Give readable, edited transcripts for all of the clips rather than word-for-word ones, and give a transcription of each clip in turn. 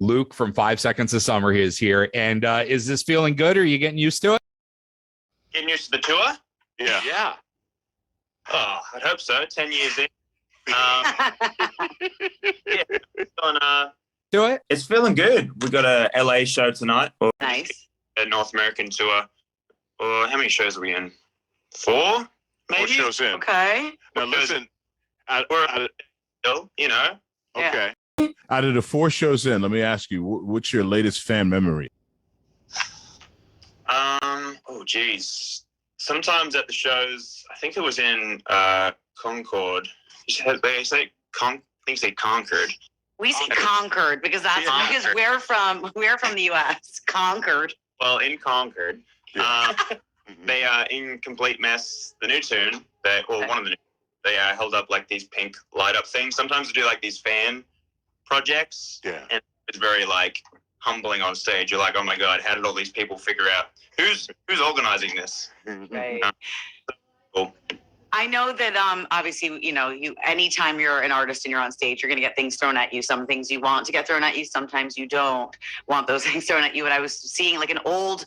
Luke from 5 Seconds of Summer is here. And is this feeling good? Or are you getting used to it? Getting used to the tour? Yeah. Yeah. Oh, I'd hope so. 10 years in. Yeah. Do it? It's feeling good. We got a LA show tonight. Nice. A North American tour. Or how many shows are we in? 4? Maybe? 4 shows in. Okay. Now listen. We're still, you know. Okay. Out of the 4 shows in, let me ask you, what's your latest fan memory? Oh geez. Sometimes at the shows, I think it was in Concord. They say Concord. We say Concord because that's because we're from the US. Concord. Well, in Concord, they are in Complete Mess, the new tune. One of the new. They held up like these pink light up things. Sometimes they do like these fan projects. Yeah. And it's very like humbling on stage. You're like, oh my God, how did all these people figure out who's organizing this? Right. Cool. I know that obviously, you anytime you're an artist and you're on stage, you're gonna get things thrown at you. Some things you want to get thrown at you, sometimes you don't want those things thrown at you. And I was seeing like an old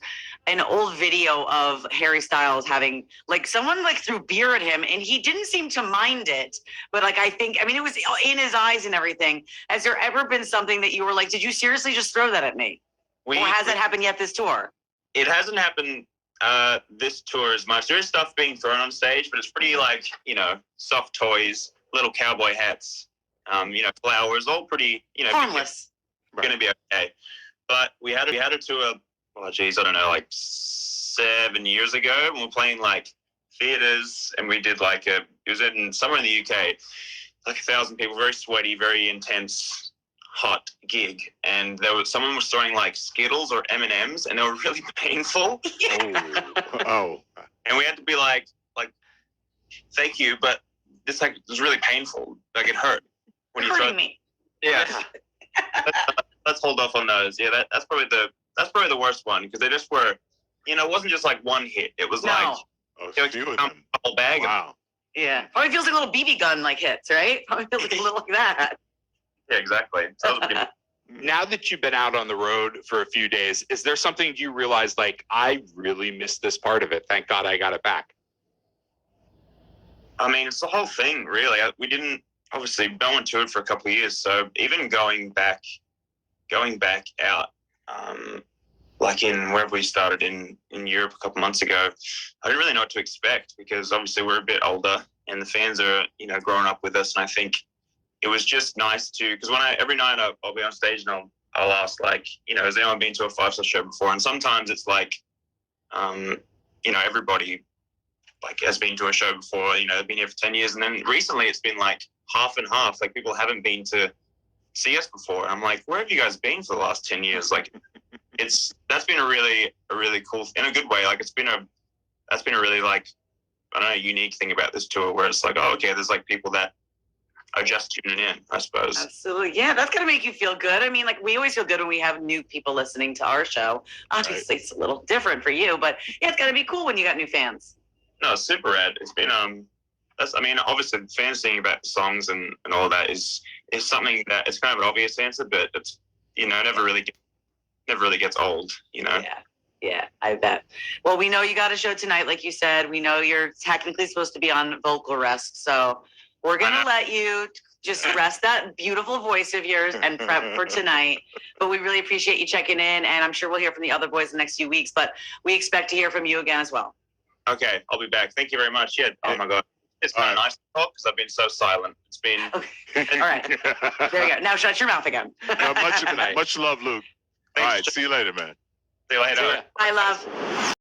video of Harry Styles having like someone like threw beer at him and he didn't seem to mind it. But like it was in his eyes and everything. Has there ever been something that you were like, did you seriously just throw that at me? Or has it happened yet this tour? It hasn't happened this tour as much. There is stuff being thrown on stage, but it's pretty like, soft toys, little cowboy hats, flowers, all pretty, harmless. Gonna be okay. But we had a tour, I don't know, like 7 years ago, and we're playing like theaters, and we did like it was in somewhere in the UK, like 1,000 people, very sweaty, very intense, hot gig, and someone was throwing like Skittles or M&Ms, and they were really painful. Oh. And we had to be like, thank you, but this like was really painful. Like it hurt when you throw me. Yeah. Let's hold off on those. Yeah, that's probably the worst one, because they just were, it wasn't just like one hit. It was like a few of them. A whole bag. Wow. Yeah. Probably feels like a little BB gun like hits, right? Probably feels like a little like that. Yeah, exactly. So now that you've been out on the road for a few days, is there something you realize, like, I really missed this part of it? Thank God I got it back. I mean, it's the whole thing, really. We didn't, obviously, no one toured for a couple of years. So even going back out, like in wherever we started in Europe a couple months ago, I didn't really know what to expect, because obviously we're a bit older and the fans are, growing up with us. And I think it was just nice to, because every night I'll be on stage and I'll ask, like, has anyone been to a 5-star show before? And sometimes it's like, everybody like has been to a show before, they've been here for 10 years. And then recently it's been like half and half, like people haven't been to see us before. And I'm like, where have you guys been for the last 10 years? Like that's been a really cool, in a good way. Like that's been a really like, I don't know, unique thing about this tour, where it's like, oh, okay, there's like people that are just tuning in, I suppose. Absolutely. Yeah, that's going to make you feel good. I mean, like, we always feel good when we have new people listening to our show. Obviously, It's a little different for you, but yeah, it's got to be cool when you got new fans. No, super rad. It's been, obviously, fans singing about the songs and all that is something that it's kind of an obvious answer, but it's, never really gets old, Yeah, I bet. Well, we know you got a show tonight, like you said. We know you're technically supposed to be on vocal rest, so we're going to let you just rest that beautiful voice of yours and prep for tonight. But we really appreciate you checking in, and I'm sure we'll hear from the other boys the next few weeks, but we expect to hear from you again as well. Okay, I'll be back. Thank you very much. Yeah. Oh my God. It's kind of nice to talk because I've been so silent. It's been... Okay. All right. There you go. Now shut your mouth again. Much love, Luke. Thanks. All right. See you later, man. See you later. Bye, love.